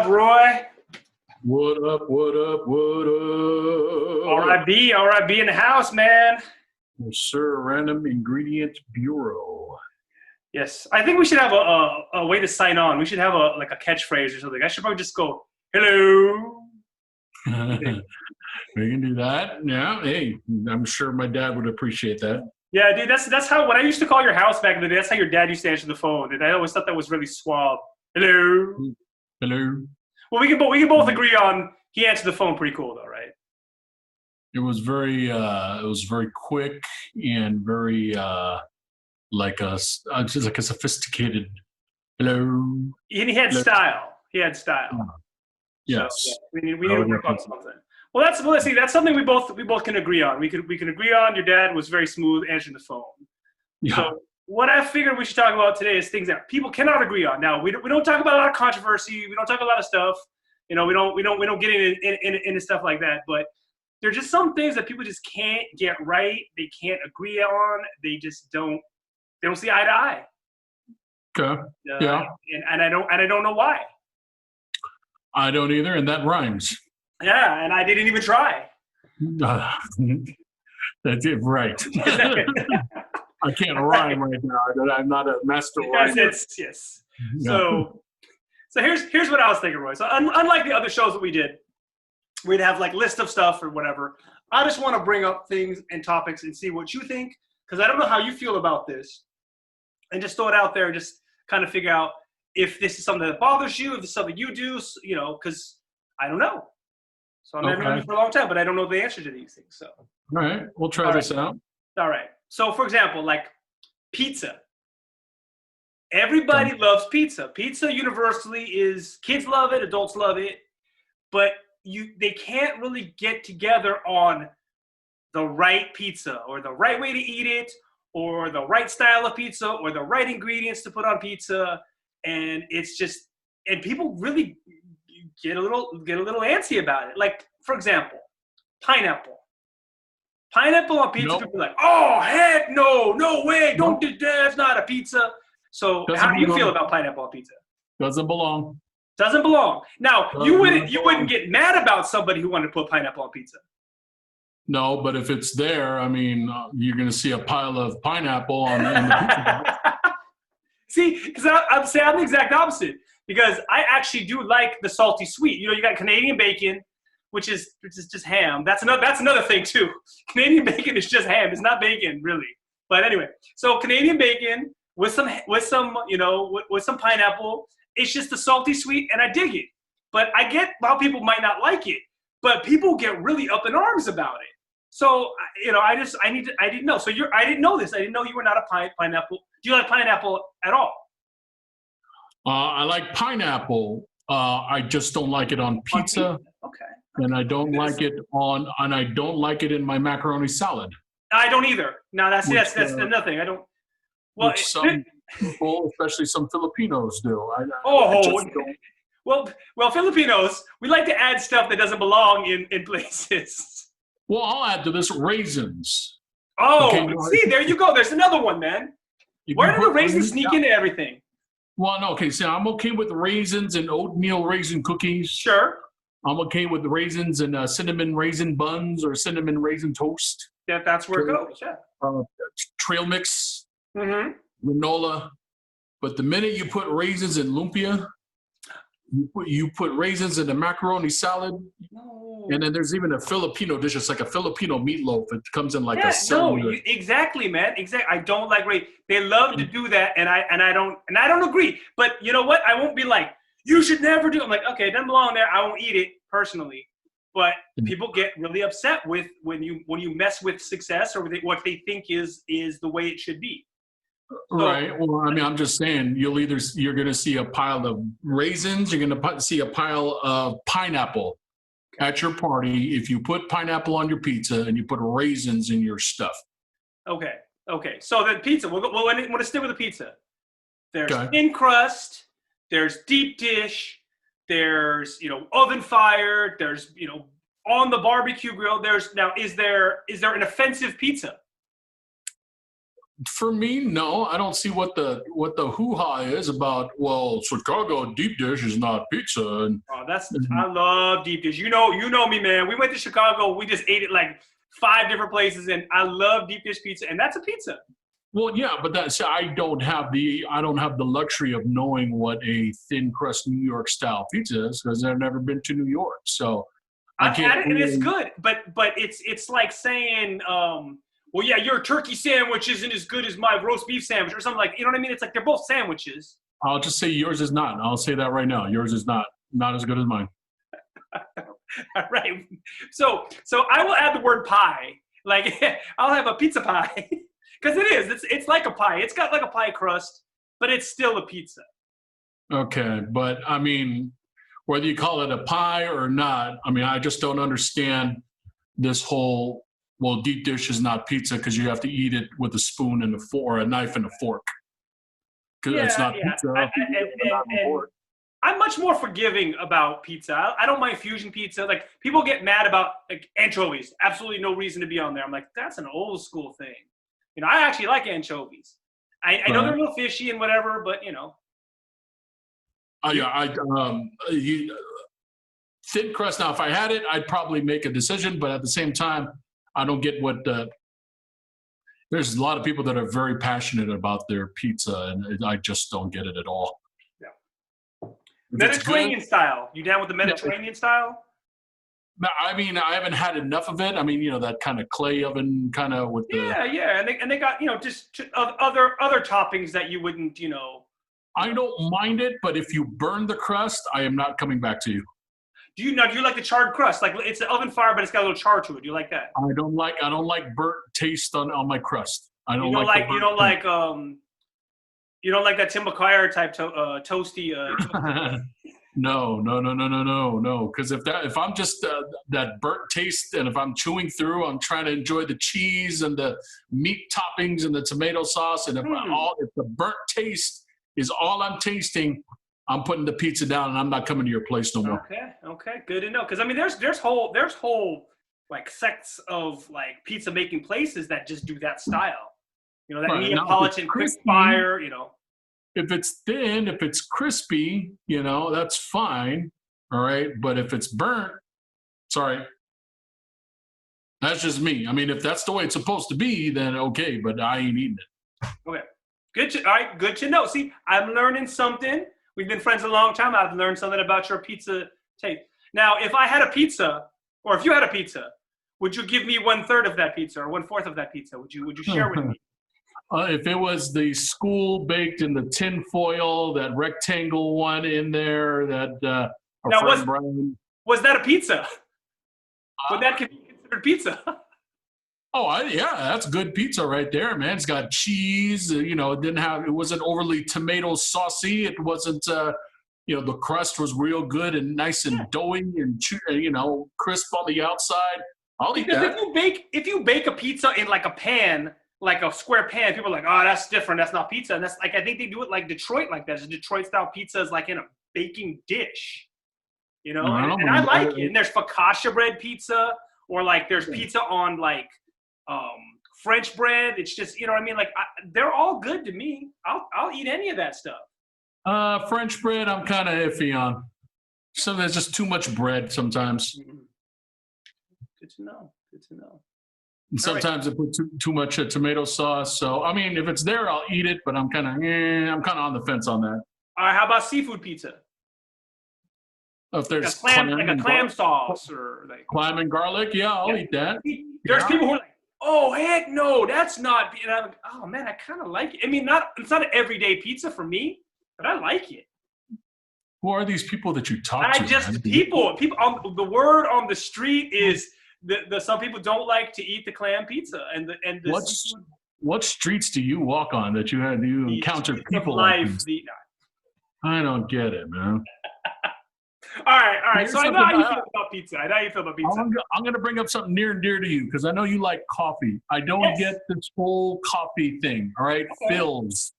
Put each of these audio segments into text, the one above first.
Roy? What up, what up, what up? R.I.B. in the house, man. Yes, sir. Random Ingredient Bureau. Yes, I think we should have a way to sign on. We should have a catchphrase or something. I should probably just go, hello. We can do that. Yeah. Hey, I'm sure my dad would appreciate that. Yeah, dude, that's how, when I used to call your house back in the day, that's how your dad used to answer the phone. And I always thought that was really suave. Hello. Hello. Well, we can both agree on he answered the phone pretty cool, though, right? It was very quick and very just like a sophisticated hello. And he had hello. style. He had style. Yes. So, yeah, we need to work on something. Well, that's something we both can agree on. We can agree on. Your dad was very smooth answering the phone. Yeah. So what I figured we should talk about today is things that people cannot agree on. Now we don't talk about a lot of controversy. We don't talk a lot of stuff. You know, we don't get into stuff like that. But there's just some things that people just can't get right. They can't agree on. They just don't. They don't see eye to eye. Okay. Yeah. And I don't know why. I don't either, and that rhymes. Yeah, and I didn't even try. That's it, right. I can't rhyme right now. I'm not a master rhymer. Yes. So here's what I was thinking, Roy. So unlike the other shows that we did, we'd have like list of stuff or whatever. I just want to bring up things and topics and see what you think, because I don't know how you feel about this, and just throw it out there, just kind of figure out if this is something that bothers you, if it's something you do, you know, because I don't know. So I've known you for a long time, but I don't know the answer to these things. So all right, we'll try this out. All right. So for example, like pizza. Everybody loves pizza. Pizza universally is, kids love it, adults love it, but they can't really get together on the right pizza or the right way to eat it or the right style of pizza or the right ingredients to put on pizza. And it's just, and people really get a little antsy about it. Like, for example, pineapple. Pineapple on pizza, people are like, oh, heck no way, don't do that, that's not a pizza. So how do you feel about pineapple on pizza? Doesn't belong. Doesn't belong. Now, you wouldn't get mad about somebody who wanted to put pineapple on pizza. No, but if it's there, I mean, you're going to see a pile of pineapple on the pizza box. See, because I'm the exact opposite. Because I actually do like the salty sweet. You know, you got Canadian bacon, which is just ham. That's another thing too. Canadian bacon is just ham. It's not bacon really. But anyway, so Canadian bacon with some pineapple. It's just the salty sweet, and I dig it. But I get how people might not like it. But people get really up in arms about it. So you know, I didn't know. So I didn't know this. I didn't know you were not a pineapple. Do you like pineapple at all? I like pineapple. I just don't like it on pizza. Okay. And I don't like it in my macaroni salad. I don't either. Now that's another thing. I don't. Well, some people, especially some Filipinos, do. Well, Filipinos, we like to add stuff that doesn't belong in places. Well, I'll add to this raisins. Oh, okay, see, there you go. There's another one, man. Where do the raisins sneak into everything? Well, no, okay, so I'm okay with raisins and oatmeal raisin cookies. Sure. I'm okay with the raisins and cinnamon raisin buns or cinnamon raisin toast. Yeah, that's where it goes, yeah. Trail mix, granola. But the minute you put raisins in lumpia, you put raisins in the macaroni salad, and then there's even a Filipino dish. It's like a Filipino meatloaf. It comes in like a cylinder. Exactly, man. Exactly. I don't like raisins. They love to do that, and I don't agree. But you know what? I won't be like, you should never do it. I'm like, okay, it doesn't belong there. I won't eat it personally. But people get really upset when you mess with success or what they think is the way it should be. So, right. Well, I mean, I'm just saying, you're going to see a pile of raisins. You're going to see a pile of pineapple at your party if you put pineapple on your pizza and you put raisins in your stuff. Okay. So then pizza. We'll want to stick with the pizza. There's thin crust. There's deep dish. There's oven fired. There's on the barbecue grill. Is there an offensive pizza? For me, no. I don't see what the hoo-ha is about. Well, Chicago deep dish is not pizza. And I love deep dish. You know me, man. We went to Chicago. We just ate it like 5 different places, and I love deep dish pizza, and that's a pizza. Well, yeah, but I don't have the luxury of knowing what a thin crust New York style pizza is because I've never been to New York. So I've had it and it's good, but it's like saying, well, yeah, your turkey sandwich isn't as good as my roast beef sandwich or something like. You know what I mean? It's like they're both sandwiches. I'll just say yours is not. I'll say that right now. Yours is not as good as mine. All right. So I will add the word pie. Like I'll have a pizza pie. Because it is. It's like a pie. It's got like a pie crust, but it's still a pizza. Okay, but I mean, whether you call it a pie or not, I mean, I just don't understand this whole, well, deep dish is not pizza because you have to eat it with a spoon and a knife and a fork. Because it's not pizza. I'm much more forgiving about pizza. I don't mind fusion pizza. Like, people get mad about like anchovies. Absolutely no reason to be on there. I'm like, that's an old school thing. You know, I actually like anchovies. I know they're a little fishy and whatever, but you know. Thin crust. Now, if I had it, I'd probably make a decision. But at the same time, I don't get what. There's a lot of people that are very passionate about their pizza, and I just don't get it at all. Yeah. Mediterranean style. You down with the Mediterranean style? I mean, I haven't had enough of it. I mean, you know, that kind of clay oven kind of with the... Yeah, and they got, you know, just other toppings that you wouldn't, you know... I don't mind it, but if you burn the crust, I am not coming back to you. Do you like the charred crust? Like, it's an oven fire, but it's got a little char to it. Do you like that? I don't like burnt taste on my crust. You don't like that Tim McQuire type toasty. No. Because if I'm just that burnt taste, and if I'm chewing through, I'm trying to enjoy the cheese and the meat toppings and the tomato sauce, and if the burnt taste is all I'm tasting, I'm putting the pizza down and I'm not coming to your place no more. Okay, good to know. Because I mean, there's whole like sects of like pizza making places that just do that style. You know, that Neapolitan quick fire. You know. If it's thin, if it's crispy, you know, that's fine. All right. But if it's burnt, sorry. That's just me. I mean, if that's the way it's supposed to be, then okay, but I ain't eating it. Okay. All right, good to know. See, I'm learning something. We've been friends a long time. I've learned something about your pizza taste. Now, if I had a pizza, or if you had a pizza, would you give me 1/3 of that pizza or 1/4 of that pizza? Would you share with me? If it was the school baked in the tin foil, that rectangle one in there, that was that a pizza? Would that be considered pizza? Yeah, that's good pizza right there, man. It's got cheese. You know, it wasn't overly tomato saucy. It wasn't, the crust was real good and nice and doughy and crisp on the outside. I'll eat that. If you bake a pizza in like a pan, like a square pan, people are like, oh, that's different. That's not pizza. And that's like, I think they do it like Detroit like that. It's Detroit style pizza is like in a baking dish, you know? And I like it. And there's focaccia bread pizza, or like there's pizza on like French bread. It's just, you know what I mean? Like they're all good to me. I'll eat any of that stuff. French bread, I'm kind of iffy on. So there's just too much bread sometimes. Mm-hmm. Good to know. And sometimes I put too much tomato sauce. So I mean, if it's there, I'll eat it. But I'm kind of on the fence on that. All right, how about seafood pizza? If there's like a clam sauce or like clam and garlic, I'll eat that. There's people who are like, oh heck no, that's not. And I'm like, oh man, I kind of like it. I mean, it's not an everyday pizza for me, but I like it. Who are these people that you talk to? People. The word on the street is. Some people don't like to eat the clam pizza what streets do you walk on that you encounter people like this? I don't get it, man. all right. So I know how you feel about pizza. I'm going to bring up something near and dear to you because I know you like coffee. I don't get this whole coffee thing. All right, okay. Phil's,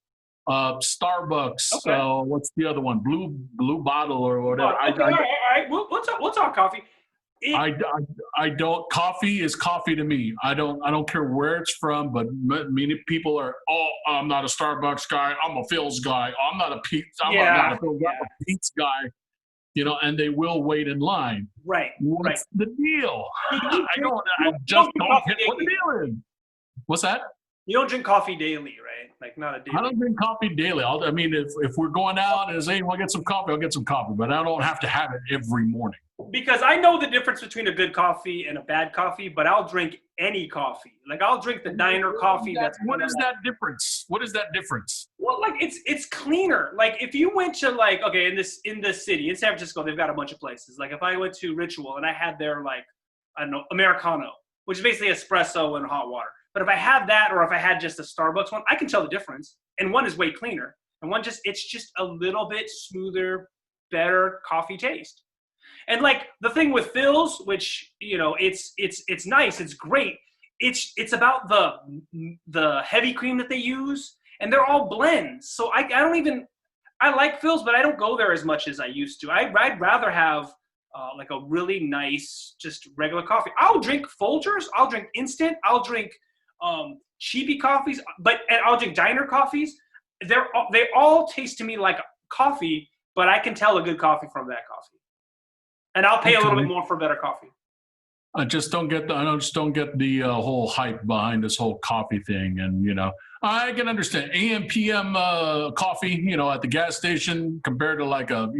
Starbucks. Okay. What's the other one? Blue Bottle or whatever. All right. We'll talk coffee. I don't. Coffee is coffee to me. I don't care where it's from. But many people are. Oh, I'm not a Starbucks guy. I'm a Phil's guy. I'm not a pizza. Not a Phil's guy. I'm a pizza guy. And they will wait in line. Right. What's the deal? I just don't get what the deal is. What's that? You don't drink coffee daily, right? Like not a daily. I don't drink coffee daily. I mean, if we're going out and say, "Well, get some coffee," I'll get some coffee, but I don't have to have it every morning. Because I know the difference between a good coffee and a bad coffee, but I'll drink any coffee. Like I'll drink the diner coffee. What is that difference? What is that difference? Well, like it's cleaner. Like if you went to in the city in San Francisco, they've got a bunch of places. Like if I went to Ritual and I had their I don't know, Americano, which is basically espresso and hot water. But if I had that, or if I had just a Starbucks one, I can tell the difference. And one is way cleaner, and it's just a little bit smoother, better coffee taste. And like the thing with Phil's, which it's nice, it's great. It's about the heavy cream that they use, and they're all blends. So I like Phil's, but I don't go there as much as I used to. I'd rather have like a really nice, just regular coffee. I'll drink Folgers, I'll drink instant, I'll drink cheapy coffees, and I'll drink diner coffees. They all taste to me like coffee, but I can tell a good coffee from that coffee. And I'll pay a little bit more for better coffee. I just don't get the whole hype behind this whole coffee thing. And, I can understand AM, PM coffee, at the gas station compared to like a,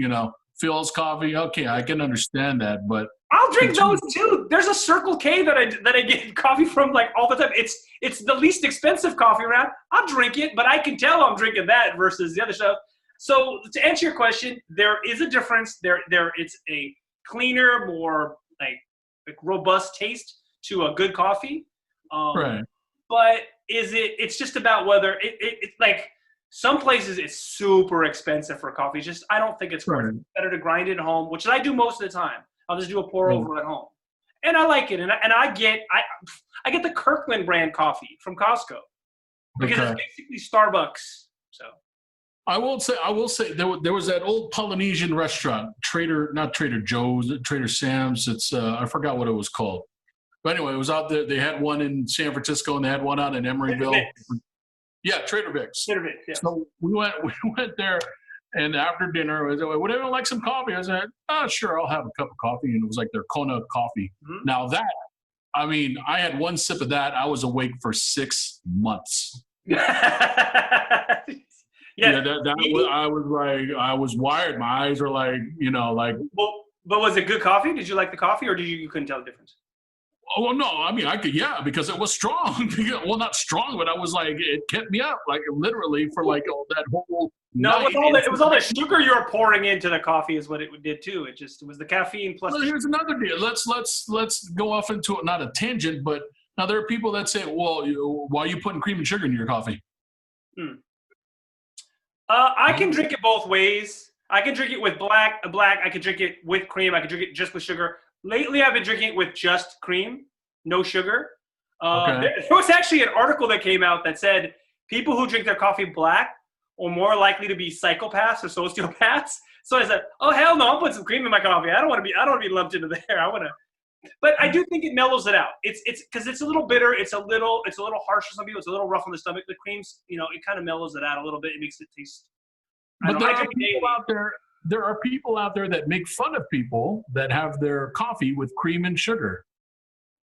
Phil's coffee. Okay, I can understand that, but I'll drink those too. There's a Circle K that I get coffee from like all the time. It's the least expensive coffee around. I'll drink it, but I can tell I'm drinking that versus the other stuff. So to answer your question, there is a difference. It's a cleaner, more like robust taste to a good coffee. Right. But it's just about whether it's like some places it's super expensive for coffee. It's just I don't think it's worth it. It's better to grind it at home, which I do most of the time. I'll just do a pour over at home, and I like it. And I get the Kirkland brand coffee from Costco because it's basically Starbucks. So I will say there was that old Polynesian restaurant, not Trader Joe's, Trader Sam's. It's I forgot what it was called, but anyway, it was out there. They had one in San Francisco and they had one out in Emeryville. Yeah, Trader Vic's. Trader Vic's, yeah. So we went there, and after dinner, I was like, would anyone like some coffee? I said, oh, sure, I'll have a cup of coffee. And it was like their Kona coffee. Mm-hmm. Now I had one sip of that. I was awake for 6 months. Yeah, I was wired. My eyes were like. Well, but was it good coffee? Did you like the coffee, or you couldn't tell the difference? Oh, well, no, I mean, I could, because it was strong. Well, not strong, but I was like, it kept me up, like literally for like that whole night. It was all the sugar you were pouring into the coffee is what it did too. It was the caffeine plus. Well, here's another deal. Let's go off into it, not a tangent, but now there are people that say, well, why are you putting cream and sugar in your coffee? I can drink it both ways. I can drink it with black. I can drink it with cream. I can drink it just with sugar. Lately, I've been drinking it with just cream, no sugar. There was actually an article that came out that said people who drink their coffee black are more likely to be psychopaths or sociopaths. So I said, "Oh hell no! I'll put some cream in my coffee. I don't want to be lumped into there. But I do think it mellows it out. It's because it's a little bitter. It's a little harsh for some people. It's a little rough on the stomach. The cream's, it kind of mellows it out a little bit. It makes it taste. But there are people out there. There are people out there that make fun of people that have their coffee with cream and sugar.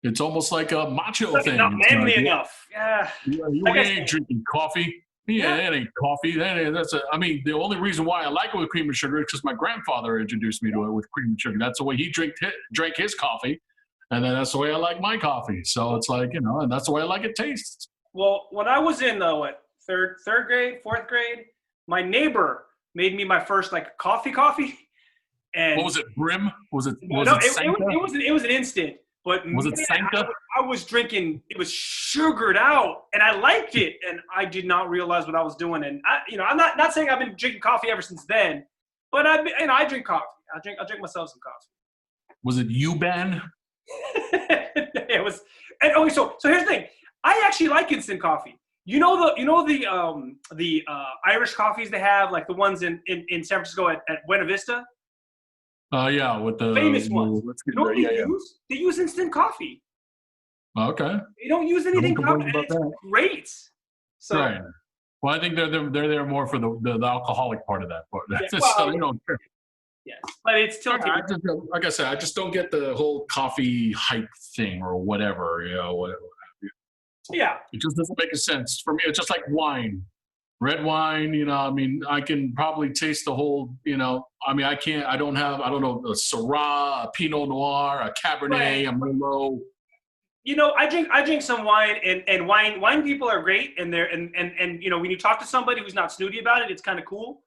It's almost like a macho thing. Not manly enough. Yeah. You ain't drinking coffee. Yeah, it ain't coffee. The only reason why I like it with cream and sugar is because my grandfather introduced me to it with cream and sugar. That's the way he drank his coffee, and then that's the way I like my coffee. So it's like, and that's the way I like it tastes. Well, when I was in third grade, fourth grade, my neighbor made me my first coffee. And what was it? Brim? Was it? It was an instant. But was it Sancta? I was drinking. It was sugared out, and I liked it, and I did not realize what I was doing. And I'm not saying I've been drinking coffee ever since then, but I drink coffee. I drink myself some coffee. Was it U-Ban? It was. And so here's the thing. I actually like instant coffee. The Irish coffees they have, like the ones in San Francisco at Buena Vista. Yeah, with the Famous ones. let's get You know what yeah, they yeah. use? They use instant coffee. Okay, They don't use no one anything complains common, and about it's that. great. So Right. Well, I think they're there more for the alcoholic part of that part. yeah, So well, they don't care. yes, but it's still I just, like I said, I just don't get the whole coffee hype thing or whatever. You know, whatever. yeah. It just doesn't make a sense for me. It's just like wine, red wine. You know, I mean, I can probably taste the whole. You know, I mean, I can't. I don't know, a Syrah, a Pinot Noir, a Cabernet, Right. a Merlot. You know, I drink some wine, and wine people are great, and they're and you know, when you talk to somebody who's not snooty about it, it's kind of cool.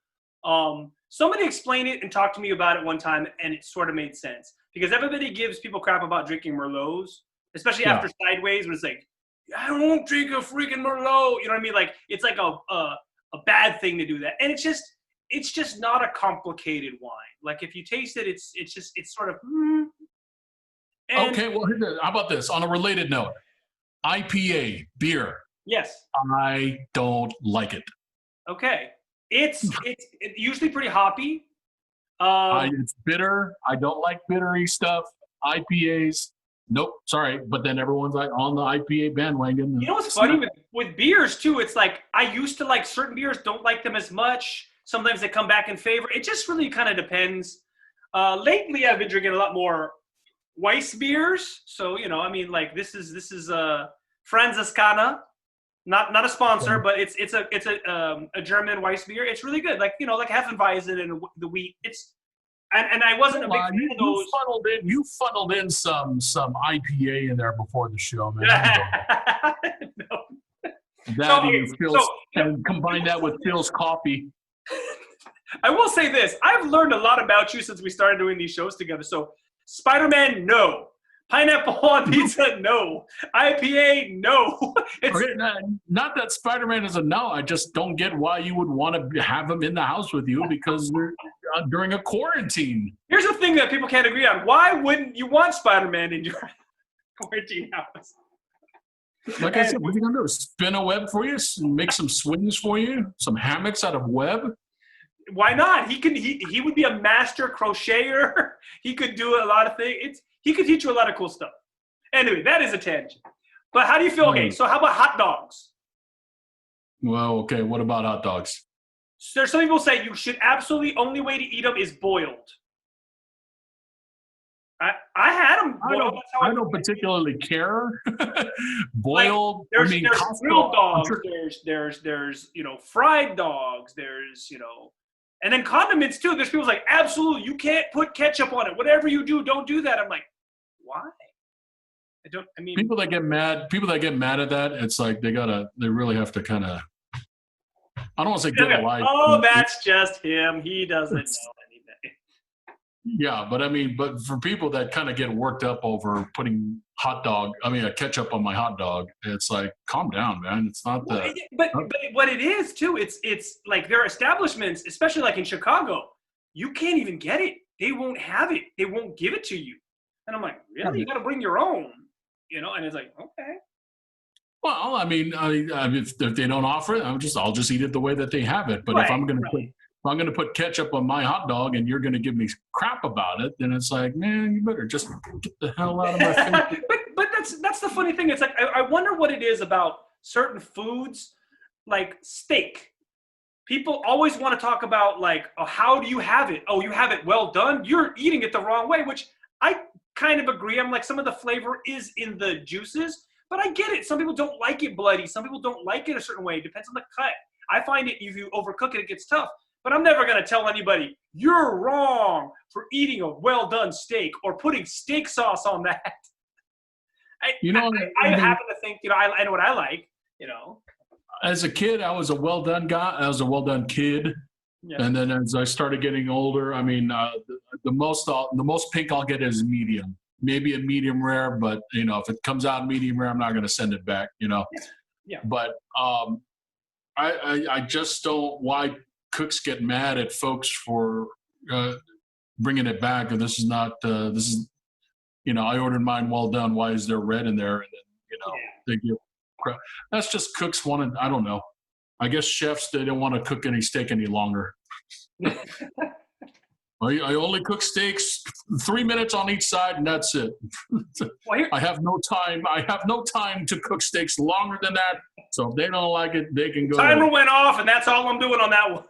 Somebody explained it and talked to me about it one time, and it sort of made sense because everybody gives people crap about drinking Merlots, especially Yeah. after Sideways, when it's like, I don't drink a freaking Merlot. You know what I mean? Like it's like a bad thing to do that, and it's just not a complicated wine. Like if you taste it, it's sort of. And Okay. Well, how about this? On a related note, IPA beer. yes. I don't like it. Okay. It's usually pretty hoppy. It's bitter. I don't like bittery stuff. IPAs. Nope. Sorry, but then everyone's like on the IPA bandwagon. You know what's funny with beers too? It's like I used to like certain beers, don't like them as much. Sometimes they come back in favor. It just really kind of depends. Lately, I've been drinking a lot more Weiss beers. So you know, I mean, like this is Franziskaner. Not a sponsor, but it's a German Weiss beer. It's really good. Like you know, like Hefeweizen and the wheat. It's and I wasn't a big fan of those. You funneled in some IPA in there before the show, man. No. And combine that with Phil's coffee. I will say this: I've learned a lot about you since we started doing these shows together. So, Spider-Man, no. Pineapple on pizza, no. IPA, no. Okay, not that Spider-Man is a no. I just don't get why you would want to have him in the house with you because they're during a quarantine. Here's the thing that people can't agree on. Why wouldn't you want Spider-Man in your quarantine house? Like I said, what are you going to do? Spin a web for you? Make some swings for you? Some hammocks out of web? Why not? He would be a master crocheter. He could do a lot of things. He could teach you a lot of cool stuff. Anyway, that is a tangent. But how do you feel? Okay, so how about hot dogs? Well, okay, what about hot dogs? So there's some people say you should absolutely only way to eat them is boiled. I had them boiled. I don't particularly care. Boiled. Like, there's Costco, grilled dogs. There's you know fried dogs. There's you know, and then condiments too. There's people like absolutely you can't put ketchup on it. Whatever you do, don't do that. I'm like, why? I mean, people that get mad at that, it's like they really have to kind of. I don't want to say get a life. Oh, that's just him. He doesn't know anything. Yeah, but for people that kind of get worked up over putting a ketchup on my hot dog, it's like, calm down, man. It's not that. But what it is too, it's like there are establishments, especially like in Chicago, you can't even get it. They won't have it. They won't give it to you. And I'm like, really? You got to bring your own, you know? And it's like, okay. Well, I mean, if they don't offer it, I'll just eat it the way that they have it. But right, if I'm going to put ketchup on my hot dog and you're going to give me crap about it, then it's like, man, you better just get the hell out of my face. but that's the funny thing. It's like I wonder what it is about certain foods, like steak. People always want to talk about like, oh, how do you have it? Oh, you have it well done. You're eating it the wrong way, which I kind of agree. I'm like, some of the flavor is in the juices. But I get it. Some people don't like it bloody. Some people don't like it a certain way. It depends on the cut. I find it if you overcook it, it gets tough. But I'm never going to tell anybody, you're wrong for eating a well-done steak or putting steak sauce on that. I happen to think, you know, I know what I like, you know. As a kid, I was a well-done guy. I was a well-done kid. Yeah. And then as I started getting older, I mean, the most pink I'll get is medium. Maybe a medium rare, but you know, if it comes out medium rare, I'm not going to send it back. You know, yeah. But I just don't. Why cooks get mad at folks for bringing it back? And this is not. This is, you know, I ordered mine well done. Why is there red in there? And then, you know, they give crap. That's just cooks wanted. I don't know. I guess chefs, they don't want to cook any steak any longer. I only cook steaks 3 minutes on each side, and that's it. I have no time. I have no time to cook steaks longer than that. So if they don't like it, they can go. Timer went off, and that's all I'm doing on that one.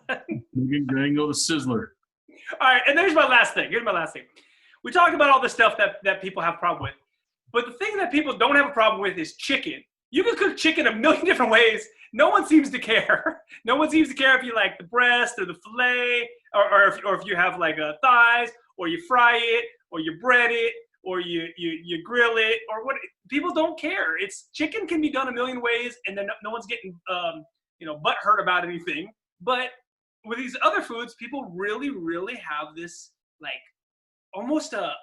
They can go to Sizzler. All right, and here's my last thing. We talk about all the stuff that people have a problem with. But the thing that people don't have a problem with is chicken. You can cook chicken a million different ways. No one seems to care. No one seems to care if you like the breast or the fillet, or if you have like thighs, or you fry it, or you bread it, or you grill it, or what. People don't care. It's chicken can be done a million ways, and then no one's getting butt hurt about anything. But with these other foods, people really, really have this like almost a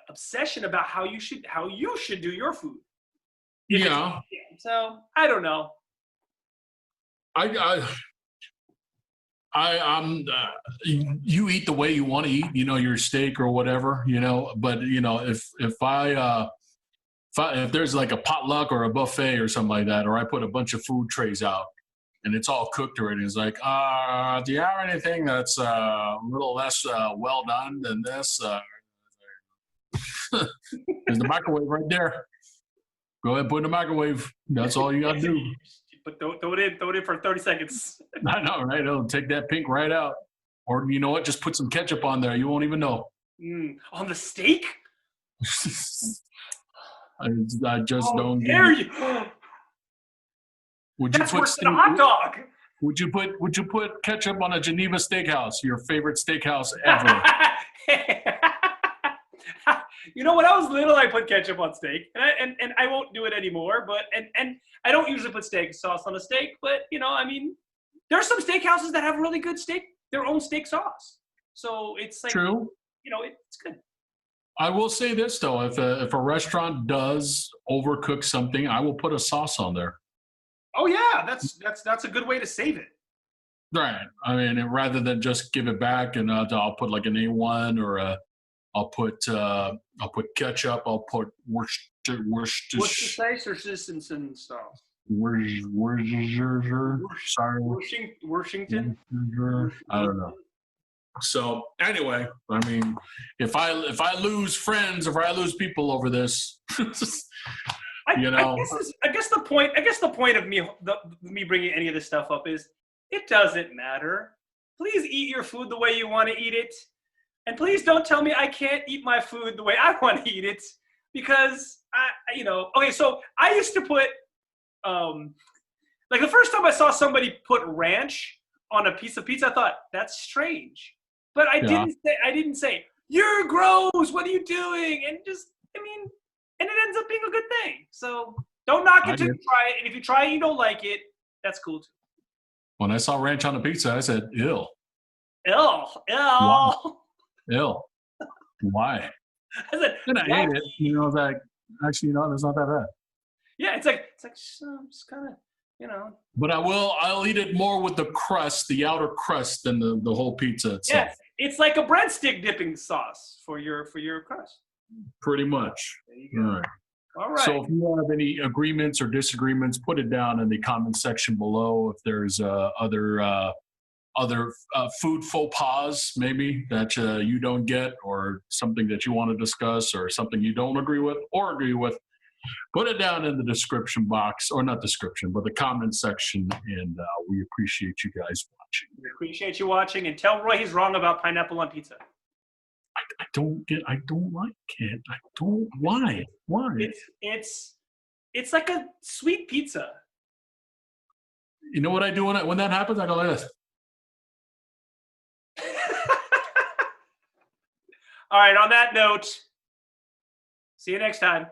obsession about how you should do your food. Yeah. So I don't know. You eat the way you want to eat, your steak or whatever, but if there's like a potluck or a buffet or something like that, or I put a bunch of food trays out and it's all cooked already, it's like, do you have anything that's a little less well done than this? There's the microwave right there. Go ahead and put it in the microwave. That's all you got to do. But throw it in for 30 seconds. I know, right? It'll take that pink right out. Or you know what? Just put some ketchup on there. You won't even know. On the steak? I just don't get dare it. You? That's worse than a hot dog. Would you put ketchup on a Geneva Steakhouse, your favorite steakhouse ever? When I was little, I put ketchup on steak, and I won't do it anymore. But and I don't usually put steak sauce on a steak. But there's some steakhouses that have really good their own steak sauce. So it's like true. It's good. I will say this though: if a restaurant does overcook something, I will put a sauce on there. Oh yeah, that's a good way to save it. Right. I mean, rather than just give it back, and I'll put like an A1 or I'll put ketchup. I'll put Worcestershire sauce. Washington. I don't know. So anyway, I mean, if I lose friends, if I lose people over this, I guess the point of me bringing any of this stuff up is it doesn't matter. Please eat your food the way you want to eat it. And please don't tell me I can't eat my food the way I want to eat it, because okay, so I used to put, like the first time I saw somebody put ranch on a piece of pizza, I thought that's strange, but I didn't say you're gross. What are you doing? And and it ends up being a good thing. So don't knock it until you try it. And if you try it, and you don't like it, that's cool too. When I saw ranch on a pizza, I said, "Ew." Ew. Ew. Why? I said, and I ate it. Like, actually, it's not that bad. Yeah, it's just kind of, But I'll eat it more with the crust, the outer crust, than the whole pizza itself. Yeah, it's like a breadstick dipping sauce for your crust. Pretty much. There you go. All right. So if you have any agreements or disagreements, put it down in the comment section below. If there's other food faux pas maybe that you don't get, or something that you want to discuss, or something you don't agree with or agree with, put it down in the description box, or not description, but the comment section, and we appreciate you guys watching. We appreciate you watching, and tell Roy he's wrong about pineapple on pizza. I don't like it. I don't. Why? It's like a sweet pizza. You know what I do when that happens? I go like this. All right, on that note, see you next time.